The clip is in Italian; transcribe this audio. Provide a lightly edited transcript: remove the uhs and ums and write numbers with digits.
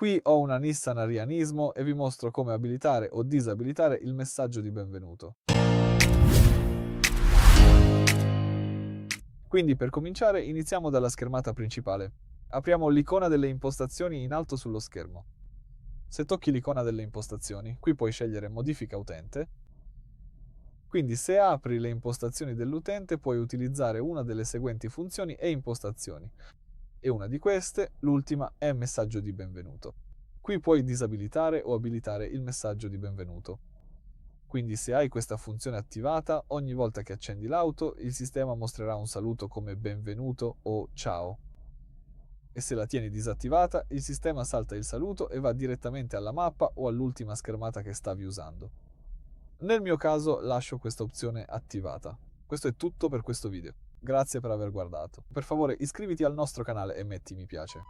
Qui ho una NISSAN Ariya Nismo e vi mostro come abilitare o disabilitare il messaggio di benvenuto. Quindi per cominciare iniziamo dalla schermata principale. Apriamo l'icona delle impostazioni in alto sullo schermo. Se tocchi l'icona delle impostazioni, qui puoi scegliere Modifica utente. Quindi se apri le impostazioni dell'utente puoi utilizzare una delle seguenti funzioni e impostazioni. E una di queste, l'ultima, è messaggio di benvenuto. Qui puoi disabilitare o abilitare il messaggio di benvenuto. Quindi se hai questa funzione attivata, ogni volta che accendi l'auto, il sistema mostrerà un saluto come benvenuto o ciao. E se la tieni disattivata, il sistema salta il saluto e va direttamente alla mappa o all'ultima schermata che stavi usando. Nel mio caso lascio questa opzione attivata. Questo è tutto per questo video. Grazie per aver guardato. Per favore iscriviti al nostro canale e metti mi piace.